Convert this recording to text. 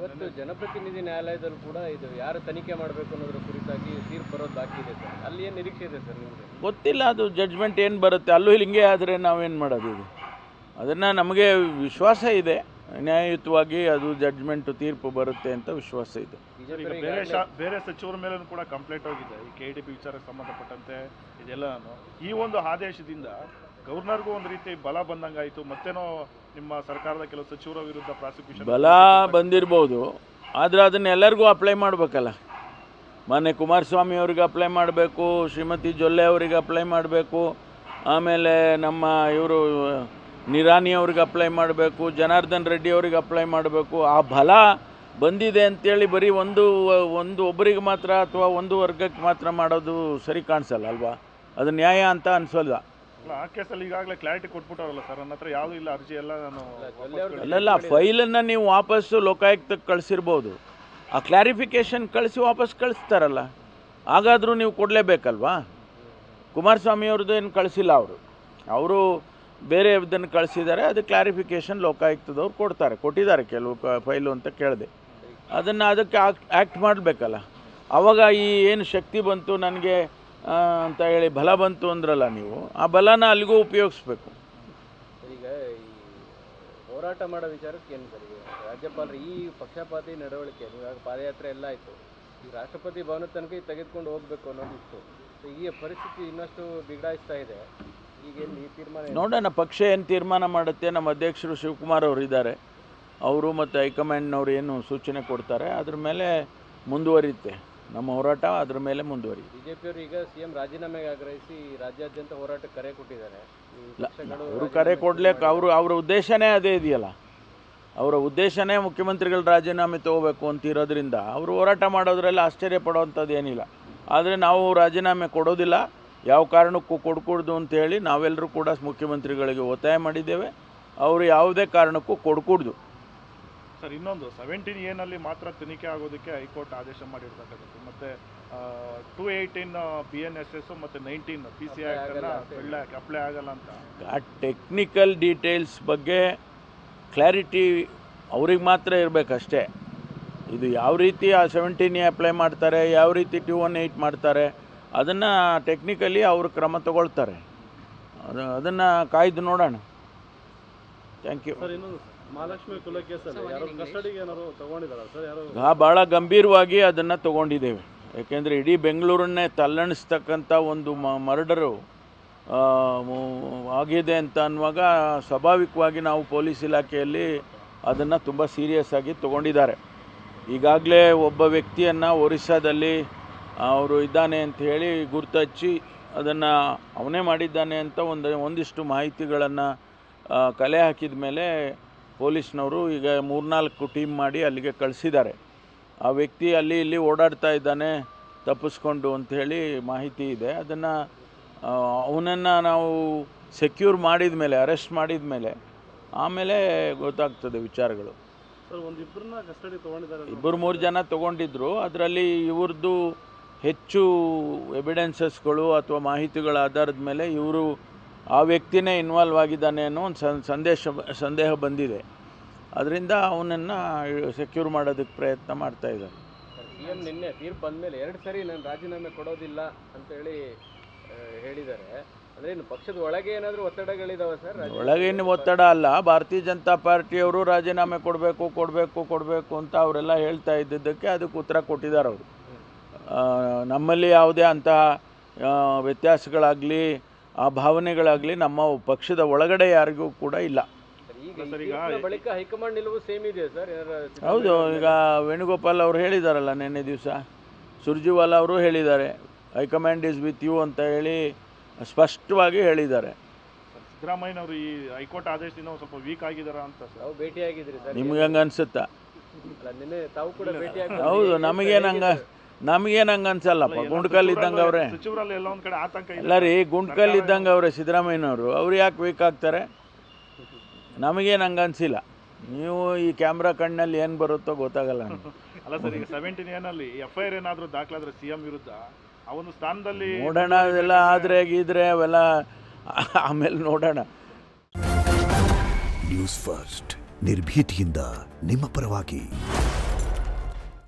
ಇವತ್ತು ಜನಪ್ರತಿನಿಧಿ ನ್ಯಾಯಾಲಯದಲ್ಲೂ ಕೂಡ ಇದು ಯಾರು ತನಿಖೆ ಮಾಡಬೇಕು ಅನ್ನೋದ್ರ ಕುರಿತಾಗಿ ತೀರ್ಪು ಬರೋದು ಬಾಕಿ ಇದೆ ಸರ್. ಅಲ್ಲಿ ಏನು ನಿರೀಕ್ಷೆ ಇದೆ ಸರ್ ನಿಮಗೆ? ಗೊತ್ತಿಲ್ಲ, ಅದು ಜಡ್ಜ್ಮೆಂಟ್ ಏನು ಬರುತ್ತೆ. ಅಲ್ಲೂ ಹಿಂಗೆ ಆದರೆ ನಾವೇನು ಮಾಡೋದು? ಇದು ಅದನ್ನು ನಮಗೆ ವಿಶ್ವಾಸ ಇದೆ, ನ್ಯಾಯಯುತವಾಗಿ ಅದು ಜಡ್ಜ್ಮೆಂಟು ತೀರ್ಪು ಬರುತ್ತೆ ಅಂತ ವಿಶ್ವಾಸ ಇದೆ. ಬೇರೆ ಸಚಿವರ ಮೇಲೂ ಕೂಡ ಕಂಪ್ಲೇಂಟ್ ಹೋಗಿದೆ ಈ KDP ವಿಚಾರಕ್ಕೆ ಸಂಬಂಧಪಟ್ಟಂತೆ. ಇದೆಲ್ಲ ಈ ಒಂದು ಆದೇಶದಿಂದ ಗವರ್ನರ್ಗೂ ಒಂದು ರೀತಿ ಬಲ ಬಂದಂಗಾಯಿತು. ಮತ್ತೇನೋ ನಿಮ್ಮ ಸರ್ಕಾರದ ಕೆಲವು ಸಚಿವರ ವಿರುದ್ಧ ಪ್ರಾಸಿಕ್ಯೂಷನ್ ಬಲ ಬಂದಿರ್ಬೋದು, ಆದರೆ ಅದನ್ನು ಎಲ್ಲರಿಗೂ ಅಪ್ಲೈ ಮಾಡಬೇಕಲ್ಲ. ಮೊನ್ನೆ ಕುಮಾರಸ್ವಾಮಿ ಅವ್ರಿಗೆ ಅಪ್ಲೈ ಮಾಡಬೇಕು, ಶ್ರೀಮತಿ ಜೊಲ್ಲೆ ಅವರಿಗೆ ಅಪ್ಲೈ ಮಾಡಬೇಕು, ಆಮೇಲೆ ನಮ್ಮ ಇವರು ನಿರಾನಿ ಅವ್ರಿಗೆ ಅಪ್ಲೈ ಮಾಡಬೇಕು, ಜನಾರ್ದನ್ ರೆಡ್ಡಿ ಅವ್ರಿಗೆ ಅಪ್ಲೈ ಮಾಡಬೇಕು. ಆ ಬಲ ಬಂದಿದೆ ಅಂತೇಳಿ ಬರೀ ಒಂದು ಒಬ್ಬರಿಗೆ ಮಾತ್ರ ಅಥವಾ ಒಂದು ವರ್ಗಕ್ಕೆ ಮಾತ್ರ ಮಾಡೋದು ಸರಿ ಕಾಣಿಸಲ್ಲ ಅಲ್ವಾ? ಅದು ನ್ಯಾಯ ಅಂತ ಅನಿಸೋಲ್ಲ. ಆ ಕೇಸಲ್ಲಿ ಈಗಾಗಲೇ ಕ್ಲಾರಿಟಿ ಕೊಟ್ಬಿಟ್ಟವ್ರಲ್ಲ ಸರ್, ನನ್ನ ಹತ್ರ ಯಾವುದೂ ಇಲ್ಲ ಅರ್ಜಿ ಎಲ್ಲ ನಾನು ಅಲ್ಲಲ್ಲ, ಫೈಲನ್ನು ನೀವು ವಾಪಸ್ಸು ಲೋಕಾಯುಕ್ತಕ್ಕೆ ಕಳಿಸಿರ್ಬೋದು, ಆ ಕ್ಲಾರಿಫಿಕೇಷನ್ ಕಳಿಸಿ ವಾಪಸ್ ಕಳಿಸ್ತಾರಲ್ಲ, ಹಾಗಾದರೂ ನೀವು ಕೊಡಲೇಬೇಕಲ್ವಾ? ಕುಮಾರಸ್ವಾಮಿ ಅವ್ರದ್ದು ಏನು ಕಳಿಸಿಲ್ಲ, ಅವರು ಬೇರೆ ಇದನ್ನು ಕಳಿಸಿದ್ದಾರೆ. ಅದು ಕ್ಲಾರಿಫಿಕೇಷನ್ ಲೋಕಾಯುಕ್ತದವ್ರು ಕೊಟ್ಟಿದ್ದಾರೆ ಕೆಲವು ಫೈಲು ಅಂತ ಕೇಳಿದೆ. ಅದಕ್ಕೆ ಆ್ಯಕ್ಟ್ ಮಾಡಬೇಕಲ್ಲ. ಆವಾಗ ಈ ಏನು ಶಕ್ತಿ ಬಂತು ನನಗೆ ಅಂತ ಹೇಳಿ ಬಲ ಬಂತು ಅಂದ್ರಲ್ಲ ನೀವು, ಆ ಬಲನ ಅಲ್ಲಿಗೂ ಉಪಯೋಗಿಸ್ಬೇಕು. ಈಗ ಈ ಹೋರಾಟ ಮಾಡೋ ವಿಚಾರಕ್ಕೆ ಏನು ಸರ್, ರಾಜ್ಯಪಾಲರು ಈ ಪಕ್ಷಪಾತಿ ನಡವಳಿಕೆ, ಇವಾಗ ಪಾದಯಾತ್ರೆ ಎಲ್ಲ ಆಯಿತು, ಈ ರಾಷ್ಟ್ರಪತಿ ಭವನದ ತನಕ ತೆಗೆದುಕೊಂಡು ಹೋಗಬೇಕು ಅನ್ನೋದಿತ್ತು. ಈ ಪರಿಸ್ಥಿತಿ ಇನ್ನಷ್ಟು ಬಿಗಡಾಯಿಸ್ತಾ ಇದೆ. ಈಗೇನು ಈ ತೀರ್ಮಾನ ನೋಡೋಣ, ಪಕ್ಷ ಏನು ತೀರ್ಮಾನ ಮಾಡುತ್ತೆ. ನಮ್ಮ ಅಧ್ಯಕ್ಷರು ಶಿವಕುಮಾರ್ ಅವರು ಇದ್ದಾರೆ, ಅವರು ಮತ್ತು ಹೈಕಮಾಂಡ್ನವ್ರು ಏನು ಸೂಚನೆ ಕೊಡ್ತಾರೆ ಅದ್ರ ಮೇಲೆ ಮುಂದುವರಿಯುತ್ತೆ ನಮ್ಮ ಹೋರಾಟ, ಅದ್ರ ಮೇಲೆ ಮುಂದುವರಿಯುತ್ತೆ. ಬಿಜೆಪಿಯವರು ಈಗ CM ರಾಜೀನಾಮೆಗೆ ಆಗ್ರಹಿಸಿ ರಾಜ್ಯಾದ್ಯಂತ ಹೋರಾಟಕ್ಕೆ ಕರೆ ಕೊಟ್ಟಿದ್ದಾರೆ. ಅವರು ಕರೆ ಕೊಡ್ಲಿಕ್ಕೆ ಅವರ ಉದ್ದೇಶನೇ ಅದೇ ಇದೆಯಲ್ಲ. ಅವರ ಉದ್ದೇಶನೇ ಮುಖ್ಯಮಂತ್ರಿಗಳು ರಾಜೀನಾಮೆ ತೊಗೋಬೇಕು ಅಂತಿರೋದ್ರಿಂದ ಅವರು ಹೋರಾಟ ಮಾಡೋದ್ರಲ್ಲಿ ಆಶ್ಚರ್ಯ ಪಡೋವಂಥದ್ದು ಏನಿಲ್ಲ. ಆದರೆ ನಾವು ರಾಜೀನಾಮೆ ಕೊಡೋದಿಲ್ಲ, ಯಾವ ಕಾರಣಕ್ಕೂ ಕೊಡ್ಕೂಡ್ದು ಅಂತೇಳಿ ನಾವೆಲ್ಲರೂ ಕೂಡ ಮುಖ್ಯಮಂತ್ರಿಗಳಿಗೆ ಒತ್ತಾಯ ಮಾಡಿದ್ದೇವೆ. ಅವರು ಯಾವುದೇ ಕಾರಣಕ್ಕೂ ಕೊಡ್ಕೂಡ್ದು. ಸರ್, ಇನ್ನೊಂದು 17A ಮಾತ್ರ ತನಿಖೆ ಆಗೋದಕ್ಕೆ ಹೈಕೋರ್ಟ್ ಆದೇಶ ಮಾಡಿರ್ತಕ್ಕಂಥದ್ದು. ಮತ್ತು 218 BNSS ಮತ್ತು 19 PC ಆ್ಯಕ್ಟ್ ಅಪ್ಲೈ ಆಗಲ್ಲ ಅಂತ. ಆ ಟೆಕ್ನಿಕಲ್ ಡೀಟೇಲ್ಸ್ ಬಗ್ಗೆ ಕ್ಲಾರಿಟಿ ಅವ್ರಿಗೆ ಮಾತ್ರ ಇರಬೇಕಷ್ಟೇ. ಇದು ಯಾವ ರೀತಿ ಆ 17A ಅಪ್ಲೈ ಮಾಡ್ತಾರೆ, ಯಾವ ರೀತಿ 218 ಮಾಡ್ತಾರೆ, ಅದನ್ನು ಟೆಕ್ನಿಕಲಿ ಅವರು ಕ್ರಮ ತಗೊಳ್ತಾರೆ. ಅದನ್ನು ಕಾಯ್ದು ನೋಡೋಣ. Thank you. ಮಹಾಲಕ್ಷ್ಮಿ ಕೊಲೆ ಕೇಸಲ್ಲಿ ಯಾರು ಕಸ್ಟಡಿಗೆ ಏನಾದ್ರು ತಗೊಂಡಿದ್ದಾರಾ ಸರ್? ಯಾರು ಭಾಳ ಗಂಭೀರವಾಗಿ ಅದನ್ನು ತೊಗೊಂಡಿದ್ದೇವೆ. ಯಾಕೆಂದರೆ ಇಡೀ ಬೆಂಗಳೂರನ್ನೇ ತಲ್ಲಣಿಸ್ತಕ್ಕಂಥ ಒಂದು ಮರ್ಡರು ಆಗಿದೆ ಅಂತ ಅನ್ನುವಾಗ ಸ್ವಾಭಾವಿಕವಾಗಿ ನಾವು ಪೊಲೀಸ್ ಇಲಾಖೆಯಲ್ಲಿ ಅದನ್ನು ತುಂಬ ಸೀರಿಯಸ್ ಆಗಿ ತೊಗೊಂಡಿದ್ದಾರೆ. ಈಗಾಗಲೇ ಒಬ್ಬ ವ್ಯಕ್ತಿಯನ್ನು ಒರಿಸ್ಸಾದಲ್ಲಿ ಅವರು ಇದ್ದಾನೆ ಅಂತ ಹೇಳಿ ಗುರ್ತಹಚ್ಚಿ ಅದನ್ನು ಅವನೇ ಮಾಡಿದ್ದಾನೆ ಅಂತ ಒಂದಿಷ್ಟು ಮಾಹಿತಿಗಳನ್ನು ಕಲೆ ಹಾಕಿದ ಮೇಲೆ ಪೊಲೀಸ್ನವರು ಈಗ 3-4 ಟೀಮ್ ಮಾಡಿ ಅಲ್ಲಿಗೆ ಕಳಿಸಿದ್ದಾರೆ. ಆ ವ್ಯಕ್ತಿ ಅಲ್ಲಿ ಇಲ್ಲಿ ಓಡಾಡ್ತಾ ಇದ್ದಾನೆ ತಪ್ಪಿಸ್ಕೊಂಡು ಅಂಥೇಳಿ ಮಾಹಿತಿ ಇದೆ. ಅದನ್ನು ಅವನನ್ನು ನಾವು ಸೆಕ್ಯೂರ್ ಮಾಡಿದ ಮೇಲೆ, ಅರೆಸ್ಟ್ ಮಾಡಿದ ಮೇಲೆ ಆಮೇಲೆ ಗೊತ್ತಾಗ್ತದೆ ವಿಚಾರಗಳು. ಸರ್, ಒಂದಿಬ್ಬರನ್ನ ಕಸ್ಟಡಿ ತೊಗೊಂಡಿದ್ದಾರೆ, 2-3 ಜನ ತೊಗೊಂಡಿದ್ರು. ಅದರಲ್ಲಿ ಇವ್ರದ್ದು ಹೆಚ್ಚು ಎವಿಡೆನ್ಸಸ್ಗಳು ಅಥವಾ ಮಾಹಿತಿಗಳ ಆಧಾರದ ಮೇಲೆ ಇವರು ಆ ವ್ಯಕ್ತಿನೇ ಇನ್ವಾಲ್ವ್ ಆಗಿದ್ದಾನೆ ಅನ್ನೋ ಒಂದು ಸಂದೇಹ ಬಂದಿದೆ. ಅದರಿಂದ ಅವನನ್ನು ಸೆಕ್ಯೂರ್ ಮಾಡೋದಕ್ಕೆ ಪ್ರಯತ್ನ ಮಾಡ್ತಾ ಇದ್ದಾರೆ. CM ನಿನ್ನೆ ತೀರ್ಪು ಬಂದಮೇಲೆ 2 ಸರಿ ನಾನು ರಾಜೀನಾಮೆ ಕೊಡೋದಿಲ್ಲ ಅಂತೇಳಿ ಹೇಳಿದ್ದಾರೆ. ಅಂದರೆ ಇನ್ನು ಪಕ್ಷದ ಒಳಗೆ ಏನಾದರೂ ಒತ್ತಡಗಳಿದಾವೆ ಸರ್? ಒಳಗೇನು ಒತ್ತಡ ಅಲ್ಲ, ಭಾರತೀಯ ಜನತಾ ಪಾರ್ಟಿಯವರು ರಾಜೀನಾಮೆ ಕೊಡಬೇಕು ಅಂತ ಅವರೆಲ್ಲ ಹೇಳ್ತಾ ಇದ್ದಿದ್ದಕ್ಕೆ ಅದಕ್ಕೆ ಉತ್ತರ ಕೊಟ್ಟಿದ್ದಾರೆ ಅವರು. ನಮ್ಮಲ್ಲಿ ಯಾವುದೇ ಅಂತಹ ವ್ಯತ್ಯಾಸಗಳಾಗಲಿ ಆ ಭಾವನೆಗಳಾಗಲಿ ನಮ್ಮ ಪಕ್ಷದ ಒಳಗಡೆ ಯಾರಿಗೂ ಕೂಡ ಇಲ್ಲ. ಬಳಿಕ ಹೈಕಮಾಂಡ್ ನಿಲುವು ಸೇಮ್ ಇದೆ ಸರ್? ಹೌದು, ಈಗ ವೇಣುಗೋಪಾಲ್ ಅವರು ಹೇಳಿದಾರಲ್ಲ ನಿನ್ನೆ ದಿವಸ, ಸುರ್ಜಿವಾಲಾ ಅವರು ಹೇಳಿದ್ದಾರೆ ಹೈಕಮಾಂಡ್ ಈಸ್ ವಿತ್ ಯು ಅಂತ ಹೇಳಿ ಸ್ಪಷ್ಟವಾಗಿ ಹೇಳಿದ್ದಾರೆ. ಸಿದ್ದರಾಮಯ್ಯನವರು ಈ ಹೈಕೋರ್ಟ್ ಆದೇಶದಿಂದ ಸ್ವಲ್ಪ ವೀಕ್ ಆಗಿದಾರ ಅಂತ ನಾವು ಭೇಟಿಯಾಗಿದ್ರಿ ಸರ್, ನಿಮ್ಗೆ ಹಂಗೆ ಅನ್ಸುತ್ತಾ? ನಿನ್ನೆ ತಾವು ಕೂಡ ಭೇಟಿಯಾಗಿ. ಹೌದು, ನಮಗೇನು ಹಂಗೆ ಅನ್ಸಲ್ಲಪ್ಪ. ಗುಂಡ್ಕಲ್ ಇದ್ದಂಗೆ ಅವರೇ ಎಲ್ಲ ರೀ, ಗುಂಡ್ಕಲ್ ಇದ್ದಂಗೆ ಅವರೇ ಸಿದ್ದರಾಮಯ್ಯನವರು. ಅವ್ರು ಯಾಕೆ ವೀಕ್ ಆಗ್ತಾರೆ? ನಮಗೇನು ಹಂಗೆ ಅನಿಸಿಲ್ಲ. ನೀವು ಈ ಕ್ಯಾಮ್ರಾ ಕಣ್ಣಲ್ಲಿ ಏನು ಬರುತ್ತೋ ಗೊತ್ತಾಗಲ್ಲ. ಅಲ್ಲ ಸರ್, ಈಗ 17A FIR ಏನಾದರೂ ದಾಖಲಾದ್ರೆ CM ವಿರುದ್ಧ ಆ ಒಂದು ಸ್ಥಾನದಲ್ಲಿ ನೋಡೋಣ. ಅದೆಲ್ಲ ಆದರೆ ಗೀದ್ರೆ ಅವೆಲ್ಲ ಆಮೇಲೆ ನೋಡೋಣ. ನ್ಯೂಸ್ ಫಸ್ಟ್, ನಿರ್ಭೀತಿಯಿಂದ ನಿಮ್ಮ ಪರವಾಗಿ.